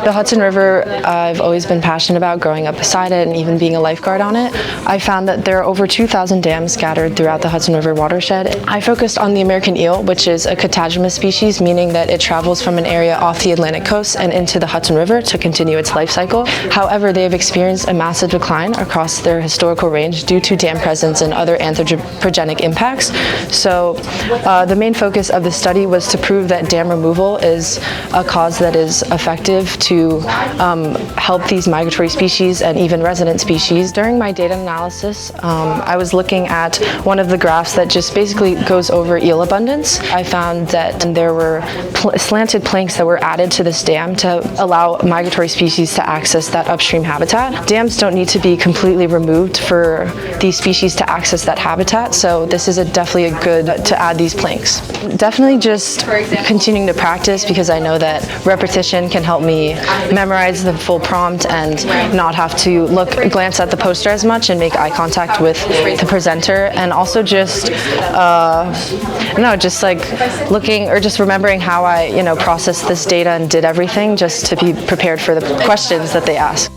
The Hudson River, I've always been passionate about growing up beside it and even being a lifeguard on it. I found that there are over 2,000 dams scattered throughout the Hudson River watershed. I focused on the American eel, which is a catagenous species, meaning that it travels from an area off the Atlantic coast and into the Hudson River to continue its life cycle. However, they have experienced a massive decline across their historical range due to dam presence and other anthropogenic impacts. So the main focus of the study was to prove that dam removal is a cause that is effective to help these migratory species and even resident species. During my data analysis, I was looking at one of the graphs that just basically goes over eel abundance. I found that there were slanted planks that were added to this dam to allow migratory species to access that upstream habitat. Dams don't need to be completely removed for these species to access that habitat, so this is definitely a good to add these planks. Definitely just continuing to practice, because I know that repetition can help me memorize the full prompt and not have to glance at the poster as much and make eye contact with the presenter, and also just looking or just remembering how I processed this data and did everything just to be prepared for the questions that they ask.